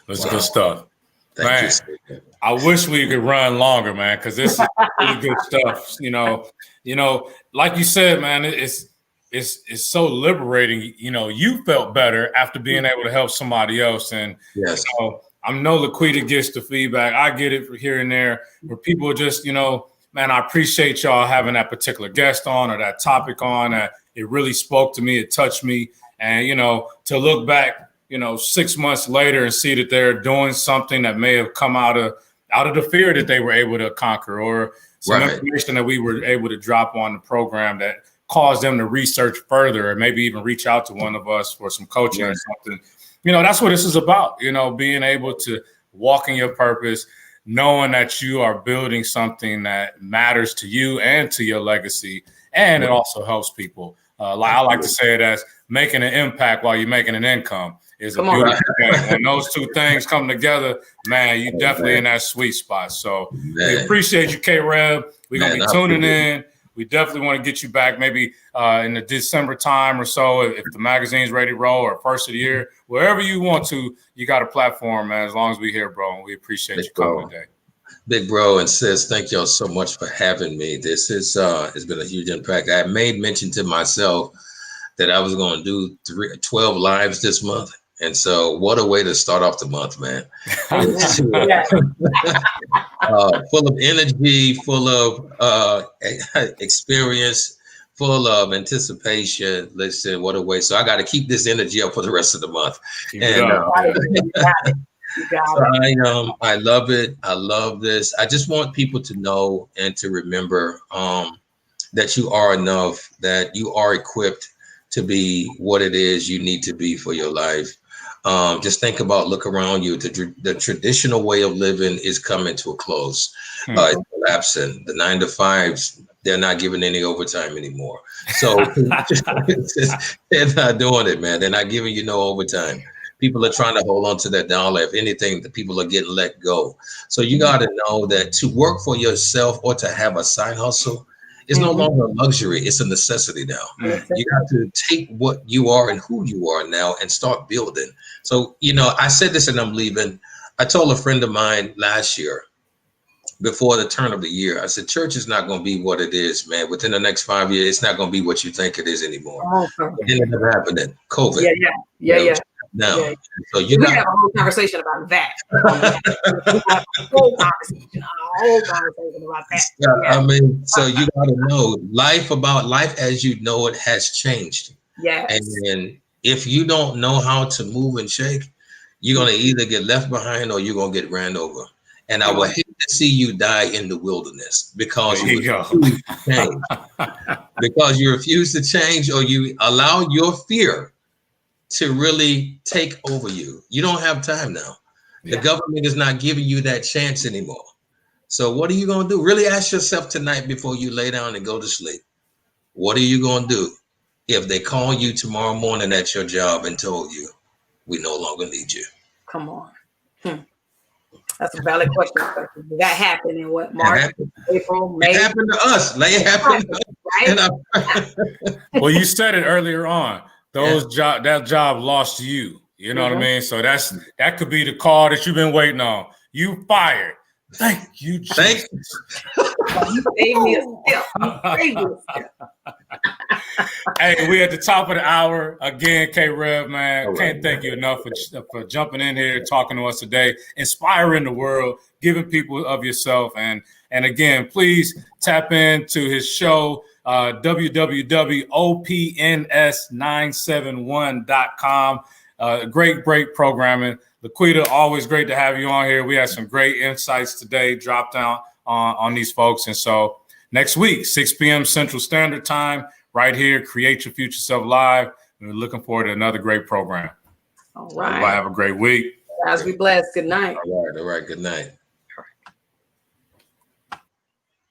That's good stuff. Thank you. I wish we could run longer, man, because this is really good stuff. Like you said, man, it's so liberating. You felt better after being able to help somebody else. And I know Laquita gets the feedback. I get it here and there where people just, man, I appreciate y'all having that particular guest on or that topic on. It really spoke to me. It touched me. And, to look back, 6 months later and see that they're doing something that may have come out of the fear that they were able to conquer, or some information that we were able to drop on the program that caused them to research further or maybe even reach out to one of us for some coaching or something. That's what this is about, being able to walk in your purpose, knowing that you are building something that matters to you and to your legacy. And it also helps people. I like to say it as making an impact while you're making an income is a beautiful thing. When those two things come together, man, you're definitely in that sweet spot. So we appreciate you, K-Rev. We're going to be tuning in. We definitely want to get you back maybe in the December time or so if the magazine's ready to roll, or first of the year, wherever you want to. You got a platform, man, as long as we're here, bro. And we appreciate you coming today. Big bro and sis, thank y'all so much for having me. This is it's been a huge impact. I made mention to myself that I was going to do 12 lives this month. And so what a way to start off the month, man. Full of energy, full of experience, full of anticipation. Listen, what a way. So I got to keep this energy up for the rest of the month. I love it. I love this. I just want people to know and to remember that you are enough, that you are equipped to be what it is you need to be for your life. Just think about, look around you. The traditional way of living is coming to a close. It's collapsing. The 9 to 5s, they're not giving any overtime anymore. So they're not doing it, man. They're not giving you no overtime. People are trying to hold on to that dollar. If anything, the people are getting let go. So you got to know that to work for yourself or to have a side hustle is no longer a luxury. It's a necessity now. You got to take what you are and who you are now and start building. So, I said this and I'm leaving. I told a friend of mine last year, before the turn of the year, I said, church is not going to be what it is, man. Within the next 5 years, it's not going to be what you think it is anymore. It ended up happening. COVID. Yeah. Now, so we have a whole conversation about that. A whole conversation about that. I mean, so you got to know life as you know it has changed. Yes. And if you don't know how to move and shake, you're going to either get left behind or you're going to get ran over. And I would hate to see you die in the wilderness because you refuse to change. Because you refuse to change, or you allow your fear to really take over you. You don't have time now. The government is not giving you that chance anymore. So what are you going to do? Really ask yourself tonight before you lay down and go to sleep. What are you going to do if they call you tomorrow morning at your job and told you, we no longer need you? Come on. That's a valid question. That happened in what, March, April, May? It happened to us. It happened to us. Well, you said it earlier on. That job lost you. You know what I mean? So that could be the call that you've been waiting on. You fired. Thank you, Jesus. You gave me a step. You gave me a step. Hey, we at the top of the hour again. K-Rev, man, can't thank you enough for jumping in here, talking to us today, inspiring the world, giving people of yourself, and again, please tap into his show, www.opns971.com. Great programming. Laquita, always great to have you on here. We had some great insights today, dropped down on these folks, and so next week, 6 p.m. Central Standard Time. Right here, Create Your Future Self Live. We're looking forward to another great program. All right. Everybody have a great week. Guys, be blessed. Good night. All right. Good night.